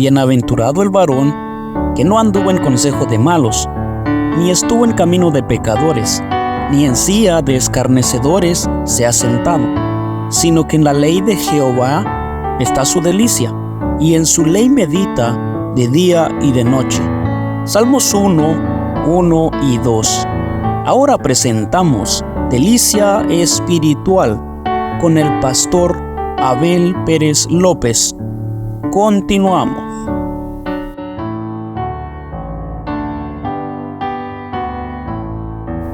Bienaventurado el varón que no anduvo en consejo de malos, ni estuvo en camino de pecadores, ni en silla de escarnecedores se ha sentado, sino que en la ley de Jehová está su delicia, y en su ley medita de día y de noche. Salmos 1 y 2. Ahora presentamos Delicia Espiritual con el pastor Abel Pérez López. Continuamos.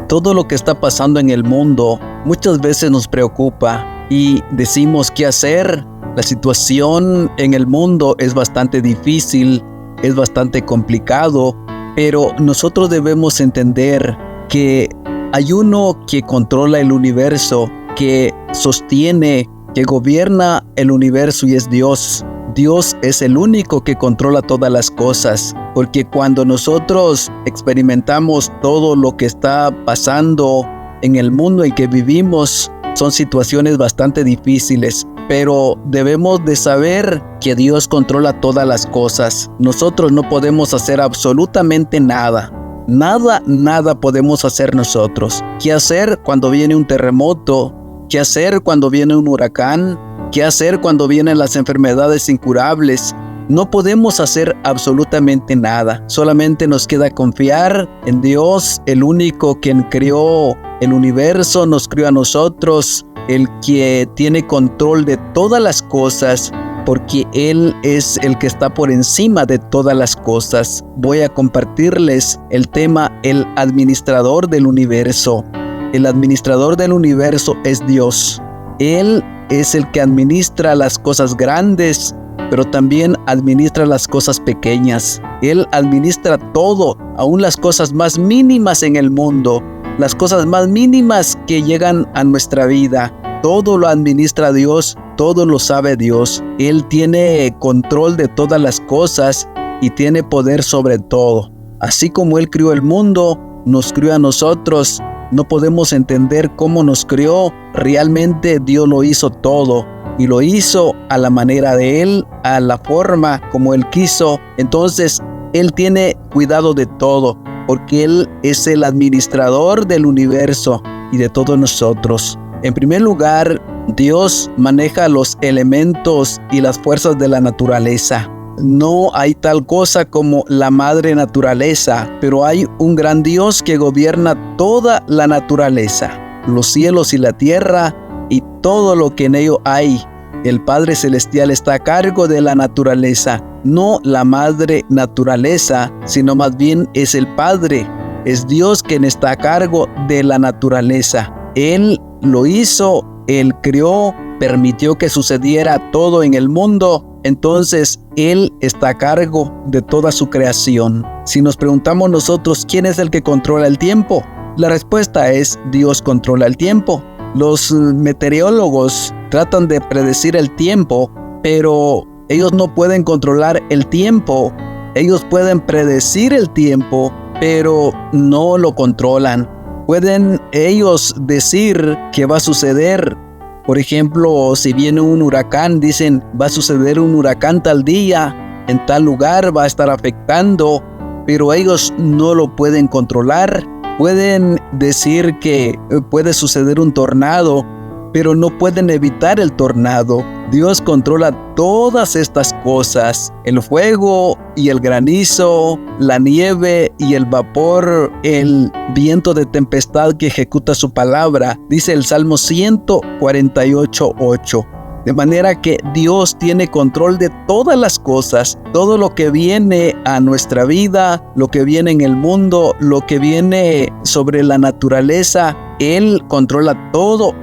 Todo lo que está pasando en el mundo muchas veces nos preocupa y decimos qué hacer. La situación en el mundo es bastante difícil, es bastante complicado, pero nosotros debemos entender que hay uno que controla el universo, que sostiene, que gobierna el universo, y es Dios. Dios es el único que controla todas las cosas, porque cuando nosotros experimentamos todo lo que está pasando en el mundo en que vivimos, son situaciones bastante difíciles, pero debemos de saber que Dios controla todas las cosas. Nosotros no podemos hacer absolutamente nada. Nada podemos hacer nosotros. ¿Qué hacer cuando viene un terremoto? ¿Qué hacer cuando viene un huracán? ¿Qué hacer cuando vienen las enfermedades incurables? No podemos hacer absolutamente nada. Solamente nos queda confiar en Dios, el único quien creó el universo, nos creó a nosotros, el que tiene control de todas las cosas, porque Él es el que está por encima de todas las cosas. Voy a compartirles el tema, el administrador del universo. El administrador del universo es Dios. Él es el que administra las cosas grandes, pero también administra las cosas pequeñas. Él administra todo, aún las cosas más mínimas en el mundo, las cosas más mínimas que llegan a nuestra vida. Todo lo administra Dios, todo lo sabe Dios. Él tiene control de todas las cosas y tiene poder sobre todo. Así como Él creó el mundo, nos creó a nosotros. No podemos entender cómo nos creó. Realmente Dios lo hizo todo, y lo hizo a la manera de Él, a la forma como Él quiso. Entonces Él tiene cuidado de todo, porque Él es el administrador del universo y de todos nosotros. En primer lugar, Dios maneja los elementos y las fuerzas de la naturaleza. No hay tal cosa como la madre naturaleza, pero hay un gran Dios que gobierna toda la naturaleza, los cielos y la tierra y todo lo que en ello hay. El Padre Celestial está a cargo de la naturaleza, no la madre naturaleza, sino más bien es el Padre. Es Dios quien está a cargo de la naturaleza. Él lo hizo, Él creó, permitió que sucediera todo en el mundo. Entonces Él está a cargo de toda su creación. Si nos preguntamos nosotros quién es el que controla el tiempo, la respuesta es Dios controla el tiempo. Los meteorólogos tratan de predecir el tiempo, pero ellos no pueden controlar el tiempo. Ellos pueden predecir el tiempo, pero no lo controlan. Pueden ellos decir qué va a suceder. Por ejemplo, si viene un huracán, dicen va a suceder un huracán tal día, en tal lugar va a estar afectando, pero ellos no lo pueden controlar. Pueden decir que puede suceder un tornado, pero no pueden evitar el tornado. Dios controla todas estas cosas: el fuego y el granizo, la nieve y el vapor, el viento de tempestad que ejecuta su palabra, dice el Salmo 148:8. De manera que Dios tiene control de todas las cosas, todo lo que viene a nuestra vida, lo que viene en el mundo, lo que viene sobre la naturaleza. Él controla todo.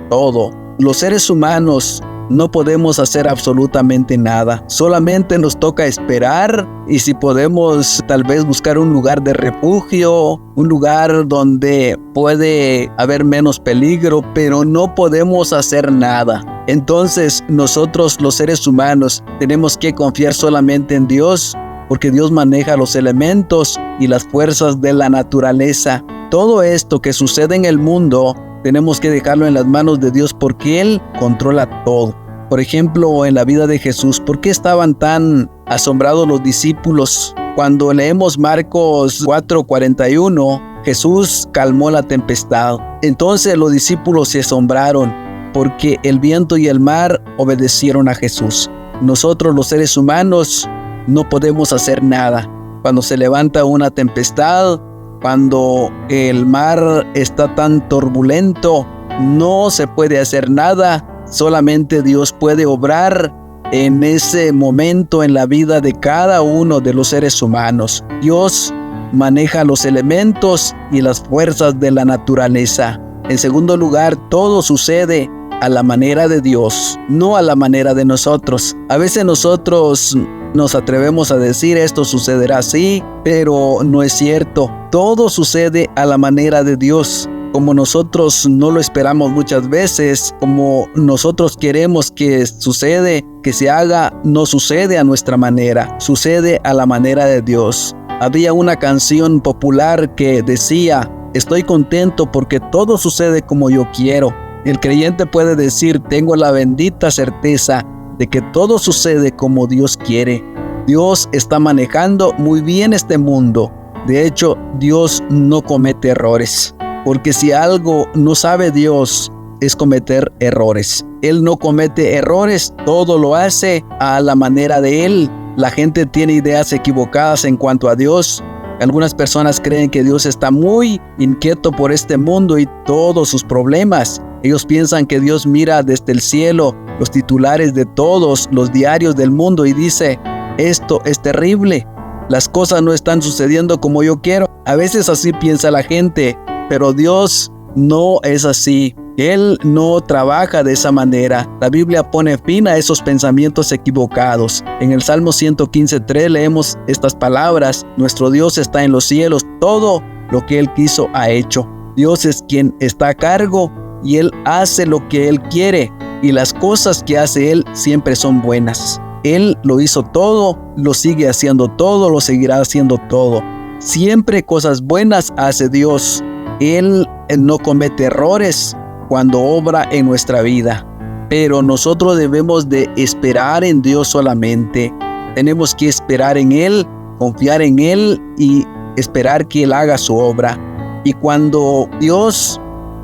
Los seres humanos no podemos hacer absolutamente nada. Solamente nos toca esperar, y si podemos tal vez buscar un lugar de refugio, un lugar donde puede haber menos peligro, pero no podemos hacer nada. Entonces nosotros los seres humanos tenemos que confiar solamente en Dios, porque Dios maneja los elementos y las fuerzas de la naturaleza. Todo esto que sucede en el mundo tenemos que dejarlo en las manos de Dios, porque Él controla todo. Por ejemplo, en la vida de Jesús, ¿por qué estaban tan asombrados los discípulos? Cuando leemos Marcos 4:41, Jesús calmó la tempestad. Entonces los discípulos se asombraron porque el viento y el mar obedecieron a Jesús. Nosotros los seres humanos no podemos hacer nada. Cuando se levanta una tempestad, cuando el mar está tan turbulento, no se puede hacer nada. Solamente Dios puede obrar en ese momento en la vida de cada uno de los seres humanos. Dios maneja los elementos y las fuerzas de la naturaleza. En segundo lugar, todo sucede a la manera de Dios, no a la manera de nosotros. A veces nosotros nos atrevemos a decir esto sucederá así, pero no es cierto. Todo sucede a la manera de Dios. Como nosotros no lo esperamos muchas veces, como nosotros queremos que sucede, que se haga, no sucede a nuestra manera, sucede a la manera de Dios. Había una canción popular que decía: estoy contento porque todo sucede como yo quiero. El creyente puede decir: tengo la bendita certeza de que todo sucede como Dios quiere. Dios está manejando muy bien este mundo. De hecho, Dios no comete errores. Porque si algo no sabe Dios es cometer errores. Él no comete errores, todo lo hace a la manera de Él. La gente tiene ideas equivocadas en cuanto a Dios. Algunas personas creen que Dios está muy inquieto por este mundo y todos sus problemas. Ellos piensan que Dios mira desde el cielo los titulares de todos los diarios del mundo y dice: esto es terrible, las cosas no están sucediendo como yo quiero. A veces así piensa la gente. Pero Dios no es así. Él no trabaja de esa manera. La Biblia pone fin a esos pensamientos equivocados. En el Salmo 115:3 leemos estas palabras: nuestro Dios está en los cielos, todo lo que Él quiso ha hecho. Dios es quien está a cargo y Él hace lo que Él quiere, y las cosas que hace Él siempre son buenas. Él lo hizo todo, lo sigue haciendo todo, lo seguirá haciendo todo. Siempre cosas buenas hace Dios. Él no comete errores cuando obra en nuestra vida, pero nosotros debemos de esperar en Dios solamente. Tenemos que esperar en Él, confiar en Él y esperar que Él haga su obra. Y cuando Dios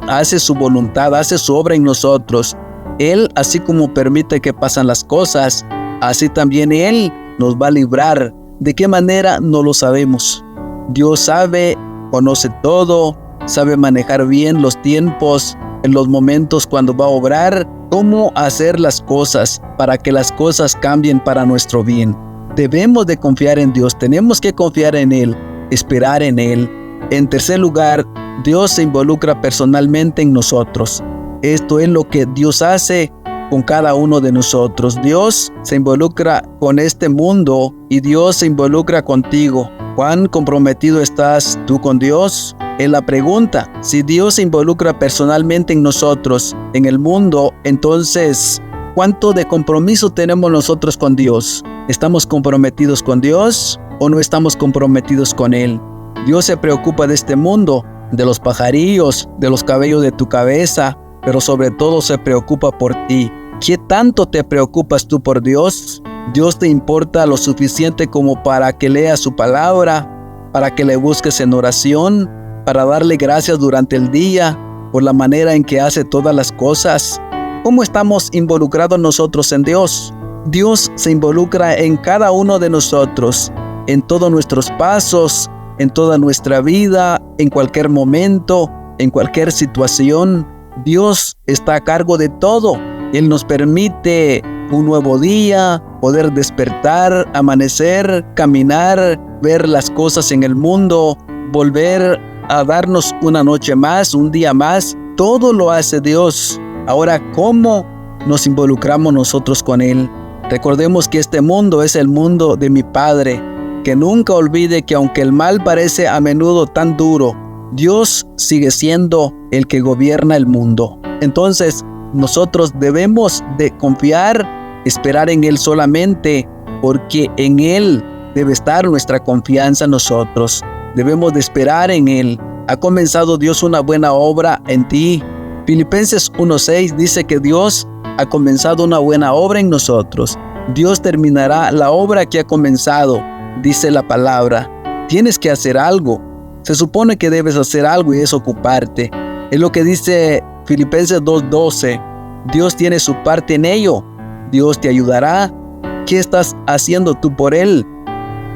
hace su voluntad, hace su obra en nosotros, Él, así como permite que pasen las cosas, así también Él nos va a librar. ¿De qué manera? No lo sabemos. Dios sabe, conoce todo, sabe manejar bien los tiempos, en los momentos cuando va a obrar, cómo hacer las cosas para que las cosas cambien para nuestro bien. Debemos de confiar en Dios, tenemos que confiar en Él, esperar en Él. En tercer lugar, Dios se involucra personalmente en nosotros. Esto es lo que Dios hace con cada uno de nosotros. Dios se involucra con este mundo y Dios se involucra contigo. ¿Cuán comprometido estás tú con Dios? Es la pregunta. Si Dios se involucra personalmente en nosotros, en el mundo, entonces, ¿cuánto de compromiso tenemos nosotros con Dios? ¿Estamos comprometidos con Dios o no estamos comprometidos con Él? Dios se preocupa de este mundo, de los pajarillos, de los cabellos de tu cabeza, pero sobre todo se preocupa por ti. ¿Qué tanto te preocupas tú por Dios? Dios te importa lo suficiente como para que leas su palabra, para que le busques en oración, para darle gracias durante el día por la manera en que hace todas las cosas. ¿Cómo estamos involucrados nosotros en Dios? Dios se involucra en cada uno de nosotros, en todos nuestros pasos, en toda nuestra vida, en cualquier momento, en cualquier situación. Dios está a cargo de todo. Él nos permite un nuevo día, poder despertar, amanecer, caminar, ver las cosas en el mundo, volver a darnos una noche más, un día más. Todo lo hace Dios. Ahora, ¿cómo nos involucramos nosotros con Él? Recordemos que este mundo es el mundo de mi Padre. Que nunca olvide que aunque el mal parece a menudo tan duro, Dios sigue siendo el que gobierna el mundo. Entonces, nosotros debemos de confiar, esperar en Él solamente, porque en Él debe estar nuestra confianza nosotros. Debemos de esperar en Él. Ha comenzado Dios una buena obra en ti. Filipenses 1:6 dice que Dios ha comenzado una buena obra en nosotros. Dios terminará la obra que ha comenzado, dice la palabra. Tienes que hacer algo. Se supone que debes hacer algo y es ocuparte. Es lo que dice Filipenses 2:12. Dios tiene su parte en ello. Dios te ayudará. ¿Qué estás haciendo tú por Él?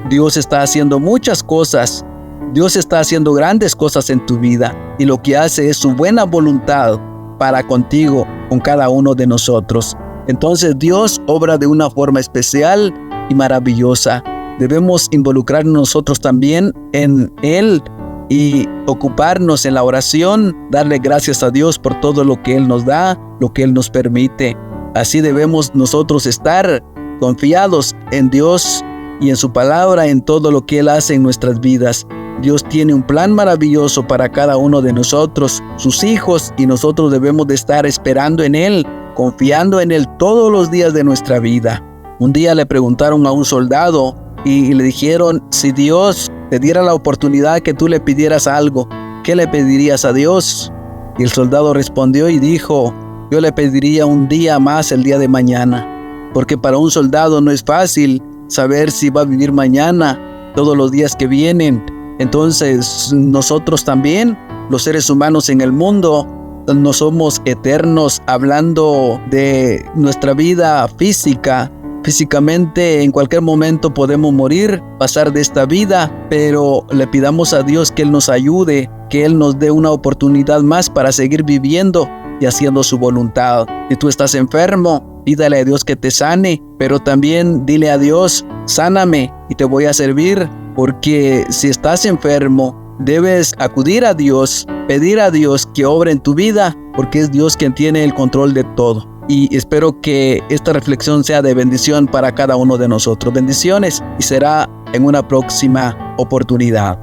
Dios está haciendo muchas cosas. Dios está haciendo grandes cosas en tu vida. Y lo que hace es su buena voluntad para contigo, con cada uno de nosotros. Entonces Dios obra de una forma especial y maravillosa. Debemos involucrarnos nosotros también en Él y ocuparnos en la oración, darle gracias a Dios por todo lo que Él nos da, lo que Él nos permite. Así debemos nosotros estar confiados en Dios y en su palabra, en todo lo que Él hace en nuestras vidas. Dios tiene un plan maravilloso para cada uno de nosotros, sus hijos, y nosotros debemos de estar esperando en Él, confiando en Él todos los días de nuestra vida. Un día le preguntaron a un soldado y le dijeron, si Dios te diera la oportunidad que tú le pidieras algo, ¿qué le pedirías a Dios? Y el soldado respondió y dijo, yo le pediría un día más el día de mañana, porque para un soldado no es fácil saber si va a vivir mañana, todos los días que vienen. Entonces nosotros también, los seres humanos en el mundo, no somos eternos. Hablando de nuestra vida física, físicamente en cualquier momento podemos morir, pasar de esta vida, pero le pidamos a Dios que Él nos ayude, que Él nos dé una oportunidad más para seguir viviendo y haciendo su voluntad. Si tú estás enfermo, pídale a Dios que te sane, pero también dile a Dios, sáname y te voy a servir, porque si estás enfermo, debes acudir a Dios, pedir a Dios que obre en tu vida, porque es Dios quien tiene el control de todo. Y espero que esta reflexión sea de bendición para cada uno de nosotros. Bendiciones, y será en una próxima oportunidad.